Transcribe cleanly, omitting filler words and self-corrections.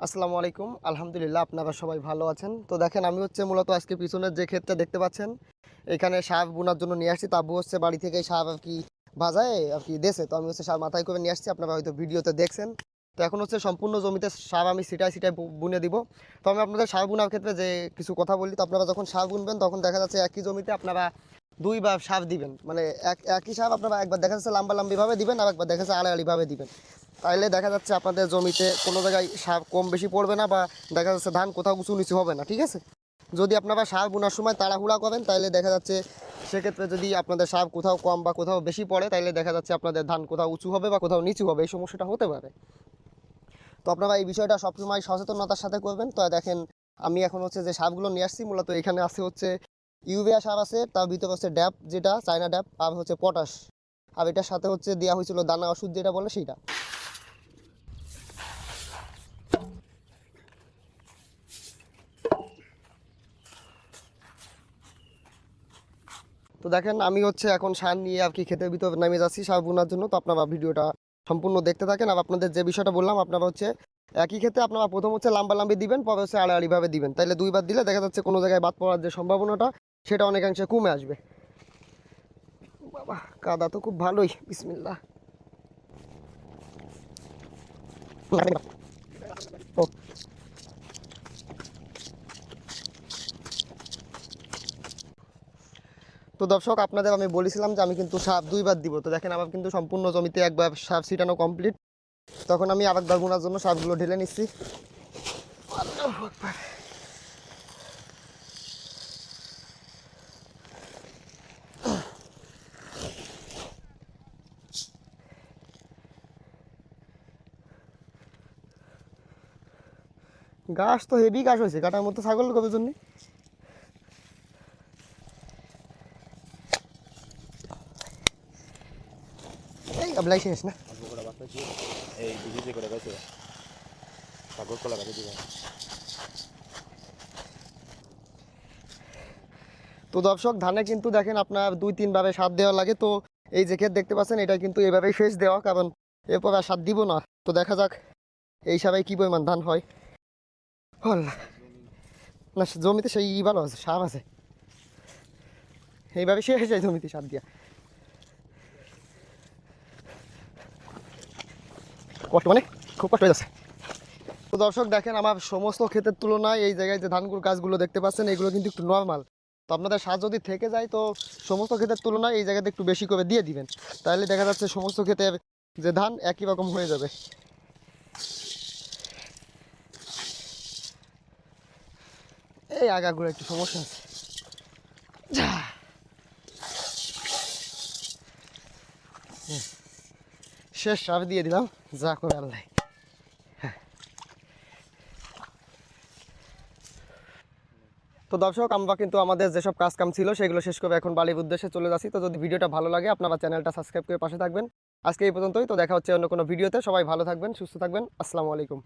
আসসালামু আলাইকুম। আলহামদুলিল্লাহ, আপনারা সবাই ভালো আছেন। তো দেখেন, আমি হচ্ছে মূলত আজকে পিছনের যে ক্ষেতটা দেখতে পাচ্ছেন, এখানে সার বোনার জন্য নিয়ে আসছি। তাবু হচ্ছে বাড়ি থেকে সার আর কি ভাজায় আর কি দেশে, তো আমি হচ্ছে সার মাথায় করে নিয়ে আসছি। আপনারা হয়তো ভিডিওতে দেখছেন। তো এখন হচ্ছে সম্পূর্ণ জমিতে সার আমি সিটায় সিটায় বুনে দিব। তো আমি আপনাদের সার বোনার ক্ষেত্রে যে কিছু কথা বলি, তো আপনারা যখন সার বুনবেন তখন দেখা যাচ্ছে একই জমিতে আপনারা দুইবার সার দিবেন। মানে একই সার আপনারা একবার দেখা যাচ্ছে লাম্বিভাবে দিবেন, আর একবার দেখা যাচ্ছে আড়াআড়িভাবে দিবেন। তাইলে দেখা যাচ্ছে আপনাদের জমিতে কোনো জায়গায় সার কম বেশি পড়বে না, বা দেখা যাচ্ছে ধান কোথাও উঁচু নিচু হবে না। ঠিক আছে, যদি আপনারা সার বোনার সময় তাড়াহুড়া করেন তাহলে দেখা যাচ্ছে সেক্ষেত্রে যদি আপনাদের সার কোথাও কম বা কোথাও বেশি পড়ে, তাহলে দেখা যাচ্ছে আপনাদের ধান কোথাও উঁচু হবে বা কোথাও নিচু হবে, এই সমস্যাটা হতে পারে। তো আপনারা এই বিষয়টা সবসময় সচেতনতার সাথে করবেন। তো দেখেন, আমি এখন হচ্ছে যে সারগুলো নিয়ে আসছি, মূলত এখানে আছে হচ্ছে ইউরিয়া সার আছে, তার ভিতরে হচ্ছে ড্যাপ, যেটা চায়না ড্যাপ, আর হচ্ছে পটাশ, আর এটার সাথে হচ্ছে দেওয়া হয়েছিল দানা ওষুধ যেটা বলে সেইটা। তো দেখেন, আমি হচ্ছে এখন সার নিয়ে আর কি ক্ষেতের ভিতরে নেমে যাচ্ছি সার বোনার জন্য। তো আপনারা ভিডিওটা সম্পূর্ণ দেখতে থাকেন। আর আপনাদের যে বিষয়টা বললাম, আপনারা হচ্ছে একই ক্ষেত্রে আপনারা প্রথম হচ্ছে লাম্বি দিবেন, পরে হচ্ছে আড়াআড়িভাবে দিবেন। তাইলে দুইবার দিলে দেখা যাচ্ছে কোনো জায়গায় বাদ পড়ার যে সম্ভাবনাটা, সেটা অনেকাংশে কমে আসবে। বাবা, কাদা তো খুব ভালোই। বিসমিল্লাহ। ও, তো দর্শক, আপনাদের আমি বলেছিলাম যে আমি কিন্তু সার দুইবার দিব। তো দেখেন, আমার কিন্তু সম্পূর্ণ জমিতে একবার সার ছিটানো কমপ্লিট। তখন আমি আরেকবার বোনার জন্য সারগুলো ঢেলে নিচ্ছি। আল্লাহু আকবার। গাছ তো হেভি গাছ হয়েছে, কাটার মতো ছাগল কবে জন্য। এই গাবলাই শেষ না। তো দর্শক, ধানে কিন্তু দেখেন আপনার 2-3 ভাবে সার দেওয়া লাগে। তো এই যে ক্ষেত দেখতে পাচ্ছেন, এটা কিন্তু এইভাবেই শেষ দেওয়া, কারণ এরপর আর সার দিব না। তো দেখা যাক এই সারাই কি পরিমাণ ধান হয়। আল্লাহ, না জমিতে সেই ভালো আছে, সার আছে, এইভাবে শেষ যায় জমিতে সার দিয়া। কষ্ট মানে খুব কষ্ট হয়ে যাচ্ছে। তো দর্শক দেখেন, আমার সমস্ত ক্ষেতের তুলনায় এই জায়গায় যে ধানগুলো গাছগুলো দেখতে পাচ্ছেন, এগুলো কিন্তু একটু নর্মাল। তো আপনাদের সার যদি থেকে যায়, তো সমস্ত ক্ষেতের তুলনায় এই জায়গাতে একটু বেশি করে দিয়ে দিবেন। তাহলে দেখা যাচ্ছে সমস্ত ক্ষেতের যে ধান একই রকম হয়ে যাবে। এই আগাগুলো একটু সমস্যা আছে। শেষ সার দিয়ে দিলাম, যা করে আল্লাহ। তো দর্শক, আমরা কিন্তু আমাদের যেসব কাজ কাম ছিল সেগুলো শেষ করে এখন বাড়ির উদ্দেশ্যে চলে যাচ্ছি। তো যদি ভিডিওটা ভালো লাগে, আপনারা চ্যানেলটা সাবস্ক্রাইব করে পাশে থাকবেন। আজকে এই পর্যন্তই। তো দেখা হচ্ছে অন্য কোনো ভিডিওতে। সবাই ভালো থাকবেন, সুস্থ থাকবেন। আসসালামু আলাইকুম।